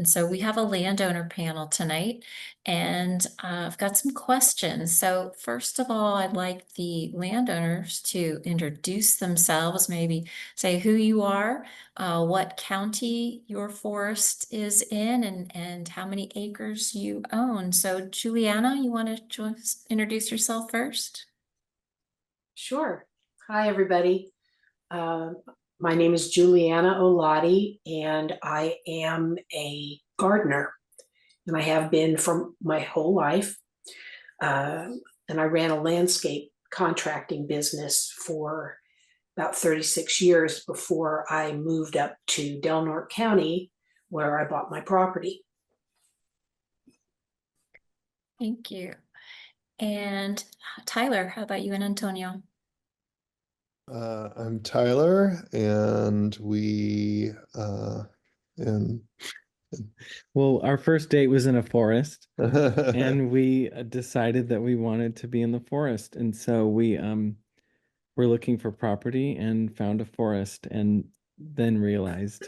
And so we have a landowner panel tonight, and I've got some questions. So first of all, I'd like the landowners to introduce themselves, maybe say who you are, what county your forest is in, and how many acres you own. So Juliana, you want to introduce yourself first? Sure. Hi, everybody. Uh, my name is Juliana Olati, and I am a gardener, and I have been for my whole life. And I ran a landscape contracting business for about 36 years before I moved up to Del Norte County, where I bought my property. Thank you. And Tyler, how about you and Antonio? I'm Tyler, and and Well, our first date was in a forest, and and we decided that we wanted to be in the forest. And so we were looking for property and found a forest, and then realized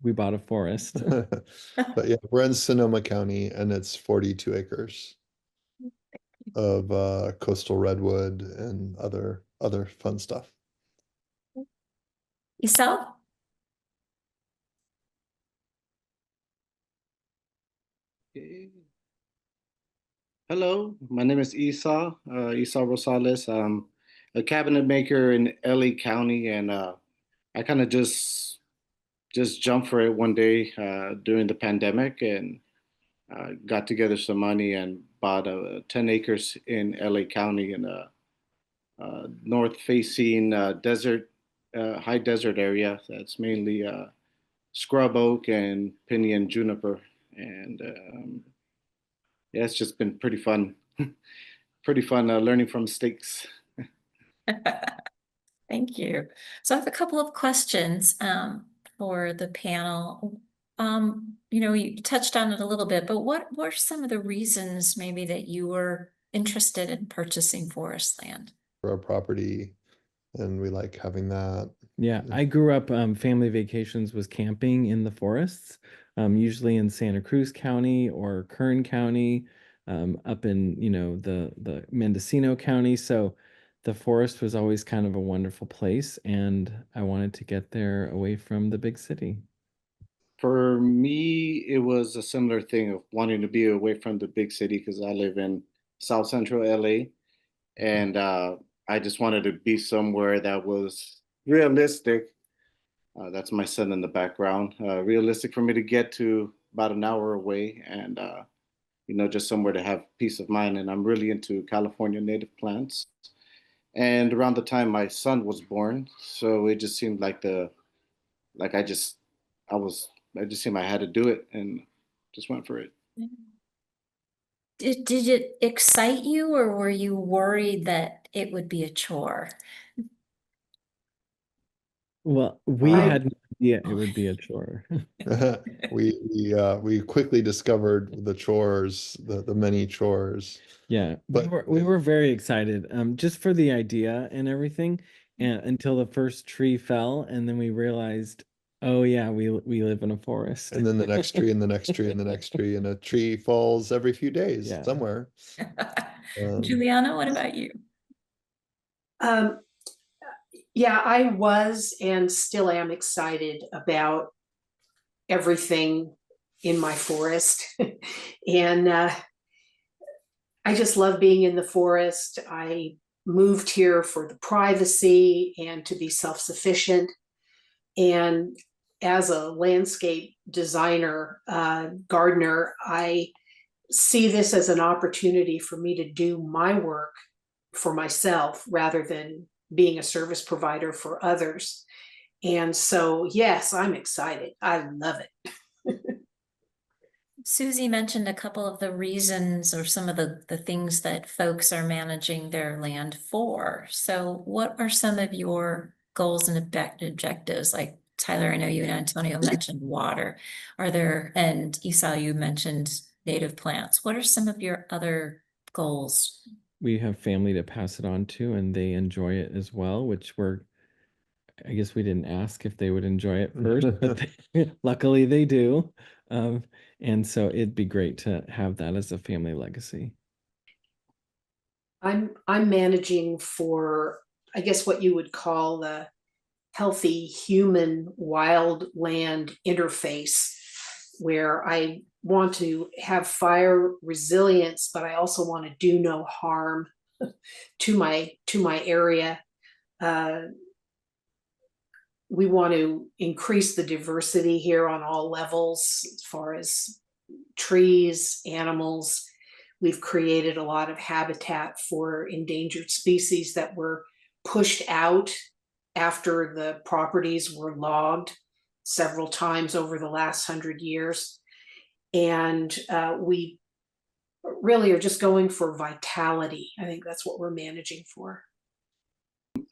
we bought a forest. but yeah, we're in Sonoma County, and it's 42 acres of coastal redwood and other fun stuff. Yourself? Hello, my name is Esau Rosales. I'm a cabinet maker in LA County, and I kind of just jumped for it one day during the pandemic, and got together some money and bought 10 acres in LA County in a north-facing high desert area. That's mainly scrub oak and pinyon juniper, and yeah, it's just been pretty fun. Pretty fun learning from mistakes. Thank you. So I have a couple of questions for the panel. You touched on it a little bit, but what were some of the reasons maybe that you were interested in purchasing forest land? For our property, and we like having that. Yeah, I grew up, family vacations was camping in the forests, usually in Santa Cruz County or Kern County, up in, the Mendocino County. So the forest was always kind of a wonderful place, and I wanted to get there away from the big city. For me, it was a similar thing of wanting to be away from the big city because I live in South Central LA, and I just wanted to be somewhere that was realistic. That's my son in the background. Realistic for me to get to about an hour away, and just somewhere to have peace of mind. And I'm really into California native plants. And around the time my son was born, so it just seemed like like I was, I just seemed I had to do it, and just went for it. Did it excite you, or were you worried that it would be a chore? Well, we Uh, had no idea it would be a chore. we quickly discovered the chores, the many chores. Yeah, But we were very excited, just for the idea and everything, and until the first tree fell, and then we realized, oh yeah, we live in a forest. and then the next tree and the next tree and the next tree, and a tree falls every few days Yeah. somewhere. Juliana, what about you? Um, yeah, I was and still am excited about everything in my forest. And I just love being in the forest. I moved here for the privacy and to be self-sufficient. And as a landscape designer, gardener, I see this as an opportunity for me to do my work for myself rather than being a service provider for others. And so, yes, I'm excited. I love it. Susie mentioned a couple of the reasons or some of the things that folks are managing their land for. So what are some of your goals and objectives? Like Tyler, I know you and Antonio mentioned water. And Esau, you mentioned native plants. What are some of your other goals? We have family to pass it on to, and they enjoy it as well, which we're I guess we didn't ask if they would enjoy it first, but luckily they do. And so it'd be great to have that as a family legacy. I'm managing for, I guess, what you would call the healthy human wildland interface, where I want to have fire resilience, but I also want to do no harm to my area. We want to increase the diversity here on all levels as far as trees, animals. We've created a lot of habitat for endangered species that were pushed out after the properties were logged several times over the last 100 years. And we really are just going for vitality. I think that's what we're managing for.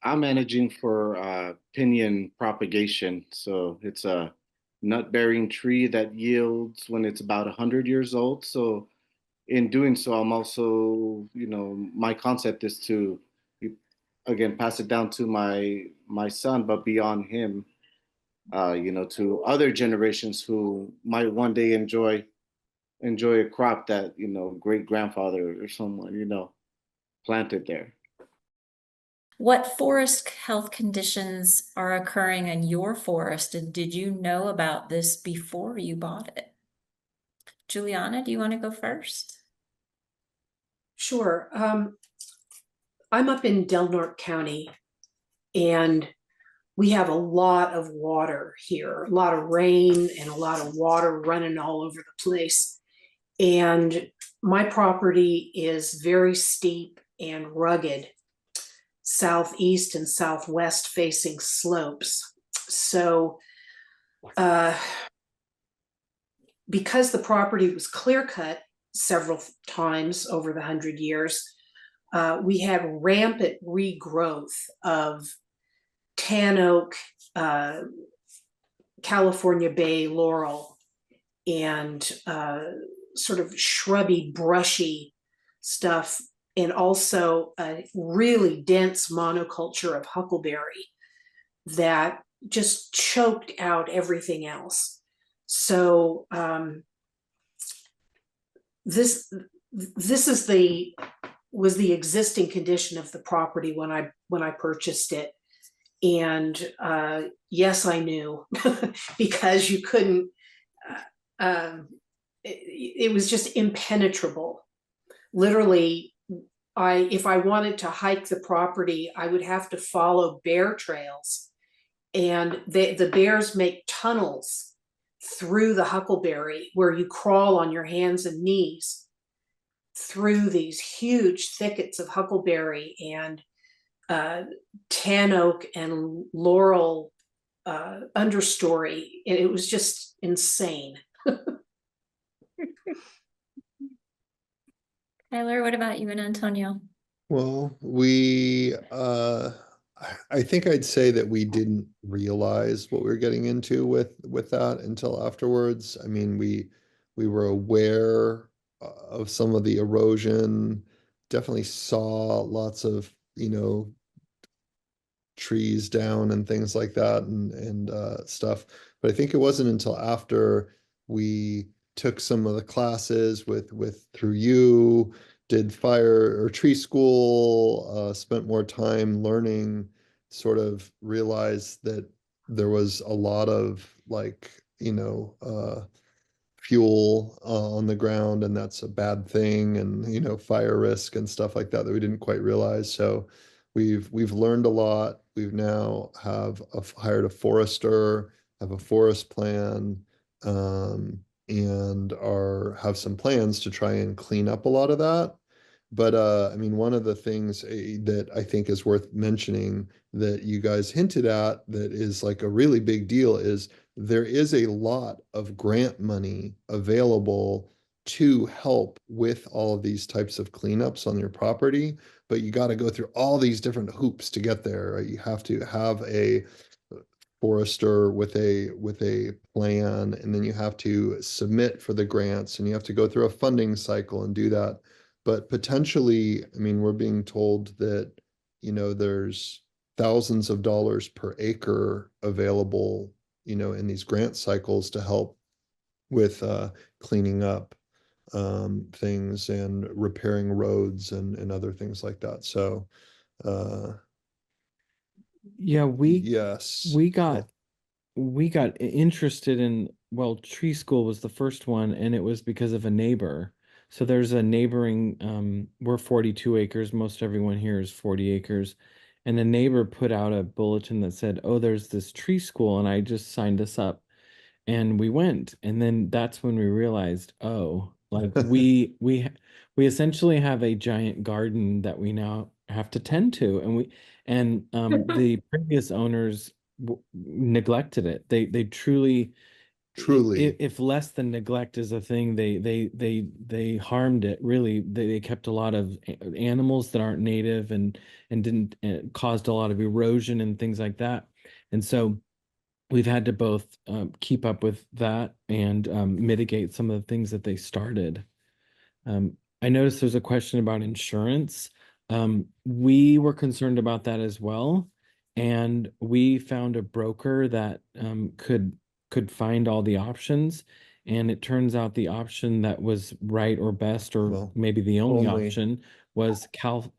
I'm managing for pinyon propagation. So it's a nut-bearing tree that yields when it's about 100 years old. So in doing so, I'm also, my concept is to, again, pass it down to my son, but beyond him, to other generations who might one day enjoy a crop that, great grandfather or someone, planted there. What forest health conditions are occurring in your forest, and did you know about this before you bought it? Juliana, do you want to go first? Sure. I'm up in Del Norte County, and we have a lot of water here, a lot of rain and a lot of water running all over the place. And my property is very steep and rugged, southeast and southwest facing slopes. So because the property was clear cut several times over the 100 years, we had rampant regrowth of tan oak, California bay laurel, and sort of shrubby, brushy stuff, and also a really dense monoculture of huckleberry that just choked out everything else. So this was the existing condition of the property when I purchased it. And yes, I knew because you couldn't, it was just impenetrable. Literally, if I wanted to hike the property, I would have to follow bear trails, and the bears make tunnels through the huckleberry where you crawl on your hands and knees through these huge thickets of huckleberry and tan oak and laurel understory. It was just insane. Tyler, what about you and Antonio? Well, I think I'd say that we didn't realize what we were getting into with that until afterwards. I mean, we were aware of some of the erosion, definitely saw lots of, trees down and things like that and stuff. But I think it wasn't until after we took some of the classes through you, did fire or tree school, spent more time learning, sort of realized that there was a lot of fuel on the ground, and that's a bad thing, and fire risk and stuff like that we didn't quite realize. So we've learned a lot. We've now hired a forester, have a forest plan, and have some plans to try and clean up a lot of that. But I mean, one of the things that I think is worth mentioning that you guys hinted at that is like a really big deal is there is a lot of grant money available to help with all of these types of cleanups on your property, but you got to go through all these different hoops to get there, right? You have to have a forester with a plan, and then you have to submit for the grants, and you have to go through a funding cycle and do that. But potentially, I mean, we're being told that, there's thousands of dollars per acre available, in these grant cycles to help with cleaning up things and repairing roads and other things like that. So Yeah, yes. we got interested in, well, tree school was the first one, and it was because of a neighbor. So there's a neighboring, we're 42 acres, most everyone here is 40 acres. And a neighbor put out a bulletin that said, oh, there's this tree school, and I just signed us up. And we went, and then that's when we realized, oh, like we essentially have a giant garden that we now have to tend to, and the previous owners neglected it. They truly, Truly. if less than neglect is a thing, they harmed it. Really, they kept a lot of animals that aren't native, and didn't caused a lot of erosion and things like that. And so we've had to both keep up with that and mitigate some of the things that they started. I noticed there's a question about insurance. We were concerned about that as well, and we found a broker that could find all the options. And it turns out the option that was right or best, or Well, maybe the only only- option, was Cal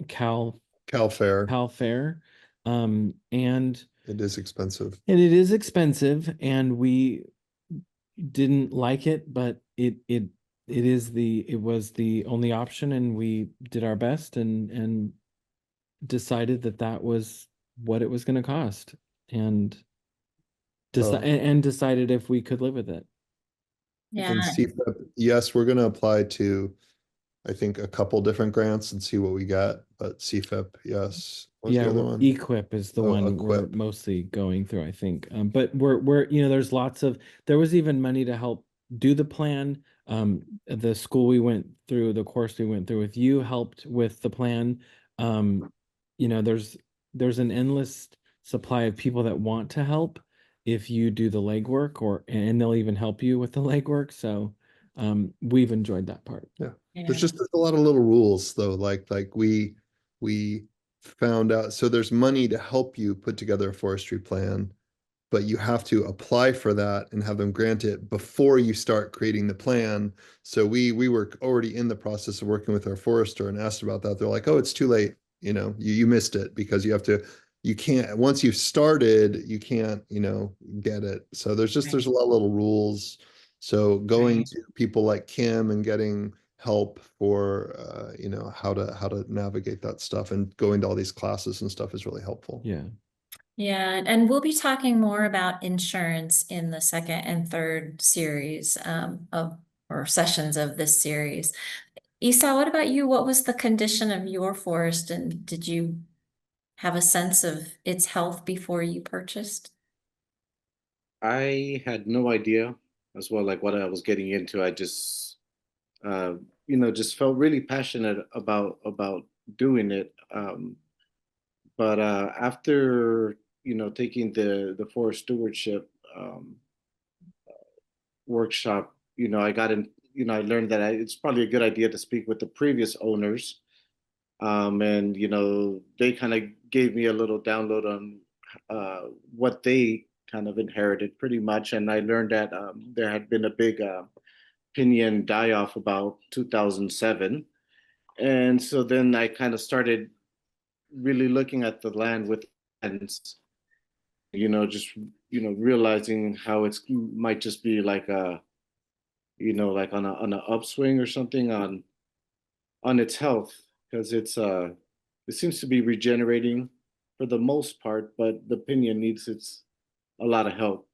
Fair. And It is expensive. it is expensive, and we didn't like it, but it was the only option, and we did our best and decided that that was what it was going to cost, and Well, and decided if we could live with it. Yeah, And CFIP, yes, we're going to apply to, I think, a couple different grants and see what we get. But CFIP, yes. What was Yeah, the other one? Equip is the Oh, one we're Equip. mostly going through, I think. But we're there's lots of, there was even money to help do the plan. The school we went through, the course we went through with you, helped with the plan. There's an endless supply of people that want to help if you do the legwork, and they'll even help you with the legwork. So we've enjoyed that part. Yeah. yeah, There's a lot of little rules though. Like we found out. So there's money to help you put together a forestry plan, but you have to apply for that and have them grant it before you start creating the plan. So we were already in the process of working with our forester and asked about that. They're like, oh, it's too late. You missed it because you can't, once you've started, you can't, get it. So there's a lot of little rules. So going Right. to people like Kim and getting help for, how to navigate that stuff, and going to all these classes and stuff is really helpful. Yeah. Yeah, and we'll be talking more about insurance in the second and third series or sessions of this series. Esau, what about you? What was the condition of your forest, and did you have a sense of its health before you purchased? I had no idea as well, like what I was getting into. I just, just felt really passionate about doing it. But after taking the forest stewardship workshop, I got in. I learned that it's probably a good idea to speak with the previous owners, and they kind of gave me a little download on what they kind of inherited pretty much, and I learned that there had been a big opinion die-off about 2007, and so then I kind of started really looking at the land with ends, just realizing how it's might just be like a like on an upswing or something on its health, because it seems to be regenerating for the most part, but the opinion needs a lot of help.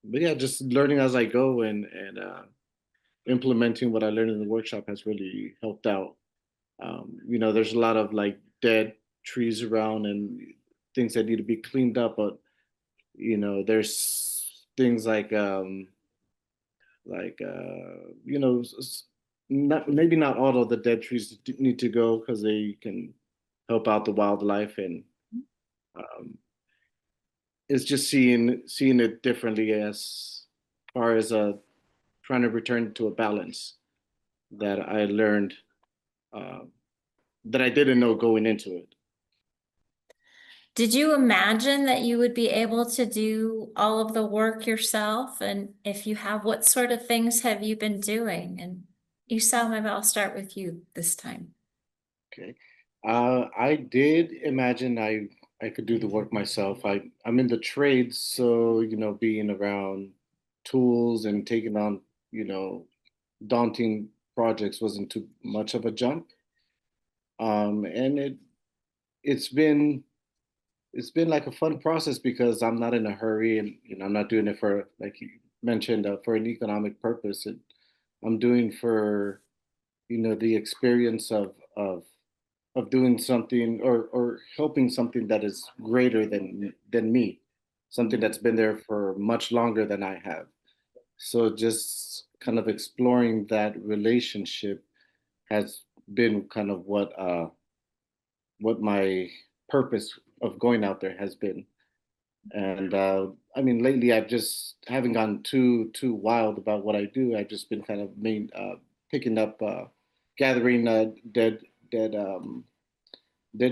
But yeah, just learning as I go, and implementing what I learned in the workshop has really helped out. There's a lot of like dead trees around and things that need to be cleaned up, but there's things not, maybe not all of the dead trees need to go because they can help out the wildlife, and um, it's just seeing it differently as far as trying to return to a balance that I learned, uh, that I didn't know going into it. Did you imagine that you would be able to do all of the work yourself? And if you have, what sort of things have you been doing? And Usal, maybe I'll start with you this time. Okay. I did imagine I could do the work myself. I'm in the trades, so being around tools and taking on, daunting projects wasn't too much of a jump. And it's been it's been like a fun process because I'm not in a hurry, and I'm not doing it for, like you mentioned, for an economic purpose. I'm doing for the experience of doing something, or helping something that is greater than me, something that's been there for much longer than I have. So just kind of exploring that relationship has been kind of what my purpose of going out there has been. And I mean, lately I've just haven't gone too wild about what I do. I've just been kind of picking up, gathering dead dead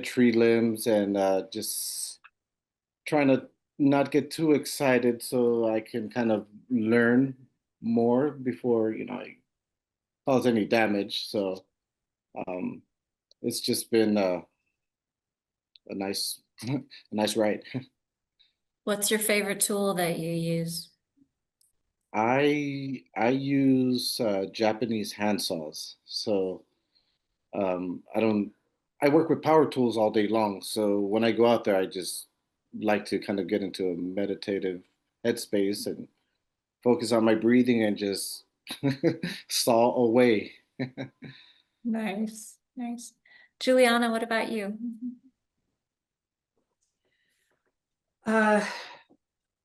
tree limbs, and just trying to not get too excited so I can kind of learn more before I cause any damage. So um, it's just been a nice a nice ride. What's your favorite tool that you use? I use Japanese hand saws. So I don't. I work with power tools all day long. So when I go out there, I just like to kind of get into a meditative headspace and focus on my breathing and just saw away. Nice, nice. Juliana, what about you?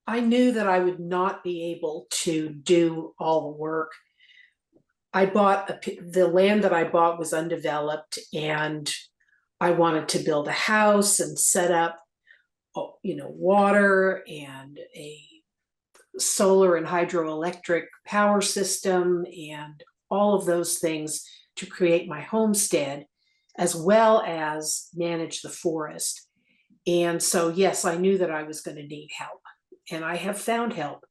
I knew that I would not be able to do all the work. The land that I bought was undeveloped, and I wanted to build a house and set up, water and a solar and hydroelectric power system and all of those things to create my homestead, as well as manage the forest. And so, yes, I knew that I was going to need help, and I have found help.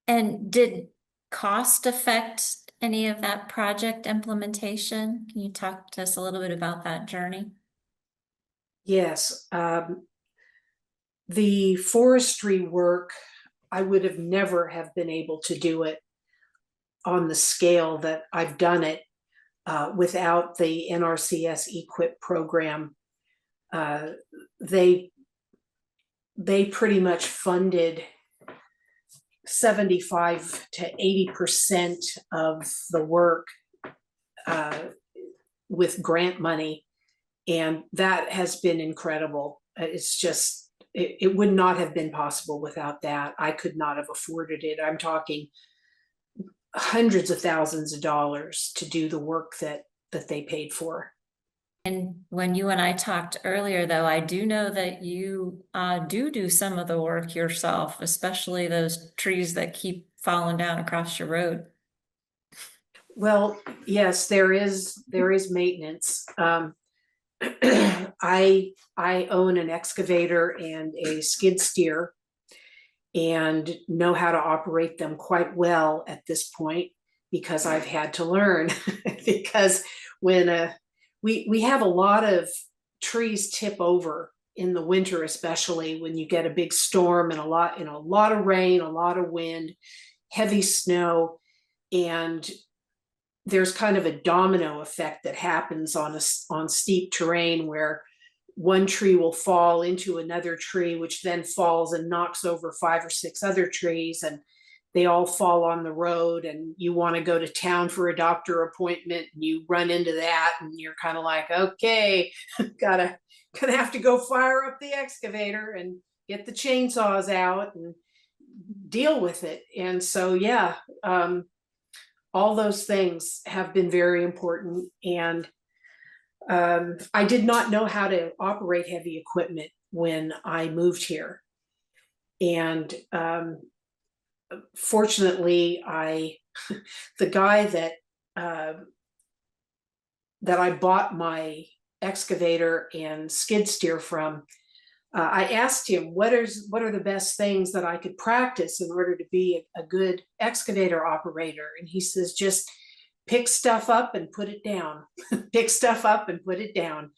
And did cost affect any of that project implementation? Can you talk to us a little bit about that journey? Yes, the forestry work, I would have never have been able to do it on the scale that I've done it without the NRCS EQIP program. They pretty much funded 75 to 80% of the work with grant money, and that has been incredible. It's just, it would not have been possible without that. I could not have afforded it. I'm talking hundreds of thousands of dollars to do the work that they paid for. And when you and I talked earlier, though, I do know that you do some of the work yourself, especially those trees that keep falling down across your road. Well, yes, there is maintenance. I own an excavator and a skid steer, and know how to operate them quite well at this point because I've had to learn. Because when we have a lot of trees tip over in the winter, especially when you get a big storm and a lot of rain, a lot of wind, heavy snow, and there's kind of a domino effect that happens on steep terrain where one tree will fall into another tree, which then falls and knocks over 5 or 6 other trees, and they all fall on the road, and you want to go to town for a doctor appointment, and you run into that, and you're kind of like, okay, gonna have to go fire up the excavator and get the chainsaws out and deal with it. And so, yeah, all those things have been very important. And I did not know how to operate heavy equipment when I moved here. And fortunately, the guy that I bought my excavator and skid steer from, I asked him, what are the best things that I could practice in order to be a good excavator operator? And he says, just pick stuff up and put it down. Pick stuff up and put it down.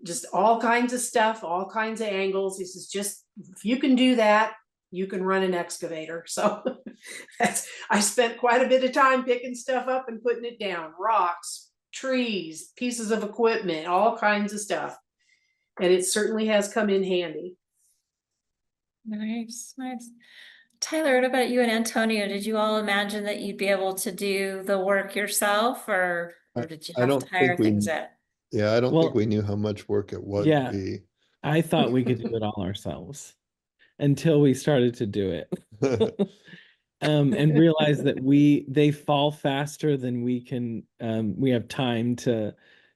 Just all kinds of stuff, all kinds of angles. He says, just if you can do that, you can run an excavator. So I spent quite a bit of time picking stuff up and putting it down. Rocks, trees, pieces of equipment, all kinds of stuff. And it certainly has come in handy. Nice, nice. Tyler, what about you and Antonio? Did you all imagine that you'd be able to do the work yourself, or did you I have don't to hire think we, things out? yeah, I don't think Well, we knew how much work it would yeah. be. I thought we could do it all ourselves until we started to do it. And realized that they fall faster than we can, we have time to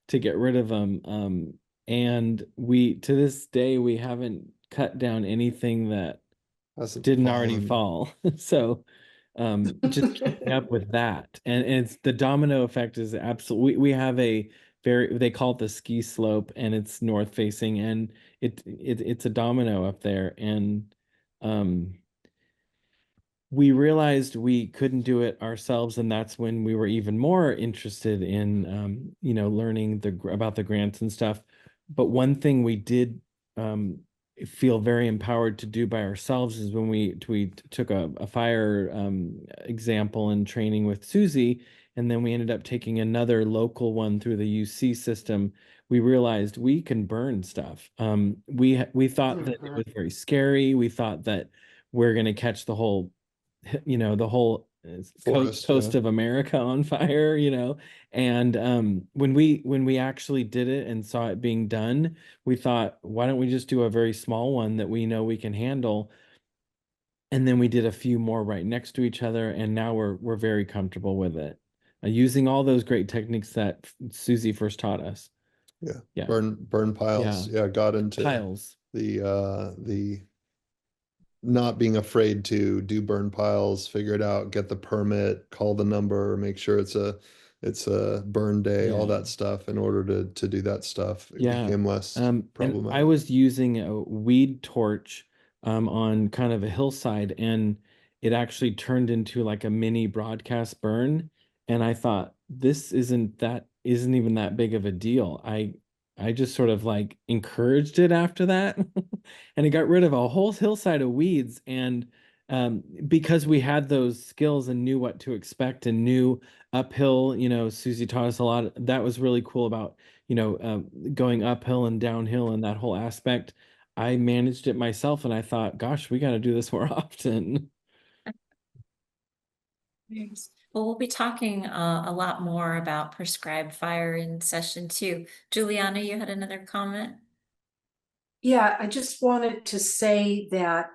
get rid of them. And to this day, we haven't cut down anything that Hasn't didn't already fallen. fall. So just keeping up with that. And it's the domino effect is absolutely, we have they call it the ski slope, and it's north facing, and it's a domino up there. And we realized we couldn't do it ourselves, and that's when we were even more interested in learning about the grants and stuff. But one thing we did feel very empowered to do by ourselves is when we took a fire example and training with Susie, and then we ended up taking another local one through the UC system. We realized we can burn stuff. We thought that it was very scary. We thought that we're going to catch the whole Forest, coast yeah. of America on fire, and when we actually did it and saw it being done, we thought, why don't we just do a very small one that we know we can handle? And then we did a few more right next to each other, and now we're very comfortable with it, using all those great techniques that Susie first taught us. Yeah. Burn piles. Yeah, got into piles. The not being afraid to do burn piles, figure it out, get the permit, call the number, make sure it's a burn day, all that stuff in order to do that stuff. It became less problematic. And I was using a weed torch on kind of a hillside, and it actually turned into like a mini broadcast burn. And I thought, this isn't even that big of a deal. I just sort of like encouraged it after that, and it got rid of a whole hillside of weeds. And because we had those skills and knew what to expect and knew uphill, Susie taught us a lot. That was really cool about, going uphill and downhill and that whole aspect. I managed it myself, and I thought, gosh, we got to do this more often. Yes. Well, we'll be talking a lot more about prescribed fire in session 2. Juliana, you had another comment? Yeah, I just wanted to say that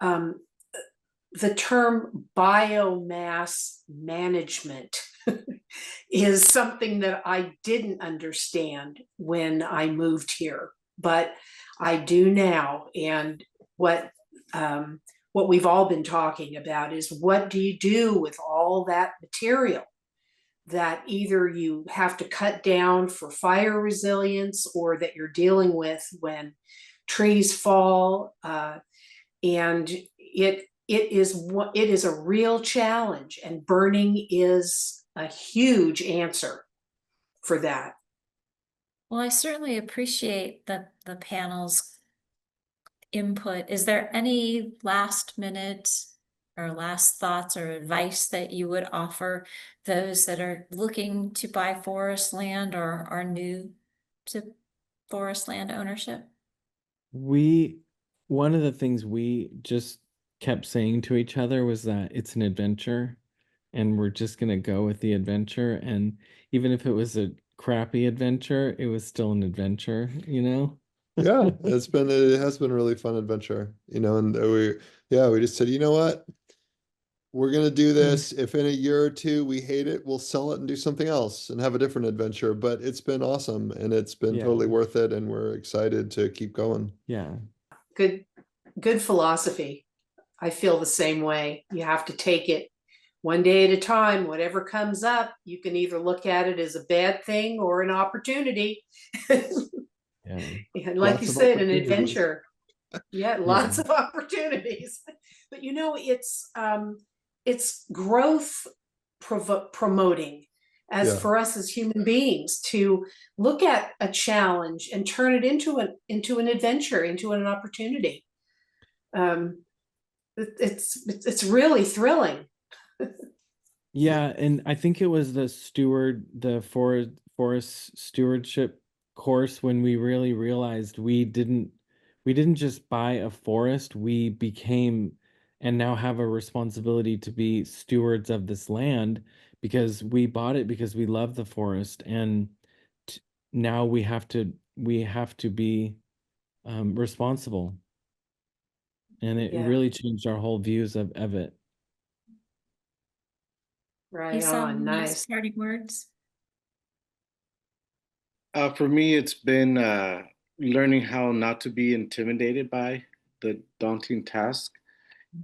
the term biomass management is something that I didn't understand when I moved here, but I do now. And what we've all been talking about is, what do you do with all that material that either you have to cut down for fire resilience, or that you're dealing with when trees fall, and it is a real challenge, and burning is a huge answer for that. Well, I certainly appreciate the panel's input. Is there any last minute or last thoughts or advice that you would offer those that are looking to buy forest land or are new to forest land ownership? One of the things we just kept saying to each other was that it's an adventure, and we're just going to go with the adventure. And even if it was a crappy adventure, it was still an adventure, Yeah, it has been a really fun adventure, and we just said, you know what? We're gonna do this. If in a year or two we hate it, we'll sell it and do something else and have a different adventure. But it's been awesome, and it's been totally worth it, and we're excited to keep going. Yeah. Good philosophy. I feel the same way. You have to take it one day at a time, whatever comes up, you can either look at it as a bad thing or an opportunity. Yeah. And like Lots you of said, an opportunities. adventure. Yeah, lots of opportunities. But you know, it's growth promoting as Yeah. for us as human beings to look at a challenge and turn it into an adventure, into an opportunity. It's really thrilling. Yeah, and I think it was the forest stewardship course when we really realized we didn't just buy a forest, we became and now have a responsibility to be stewards of this land because we bought it because we love the forest, and t now we have to be responsible, and it Yeah, really changed our whole views of it. right on. Isam, last Nice. parting words? For me, it's been learning how not to be intimidated by the daunting task.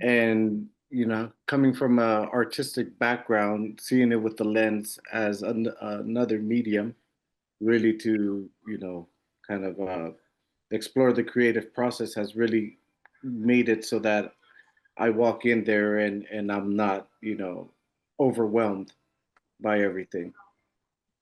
And, you know, coming from an artistic background, seeing it with the lens as another medium, really to, you know, kind of explore the creative process has really made it so that I walk in there and I'm not, you know, overwhelmed by everything.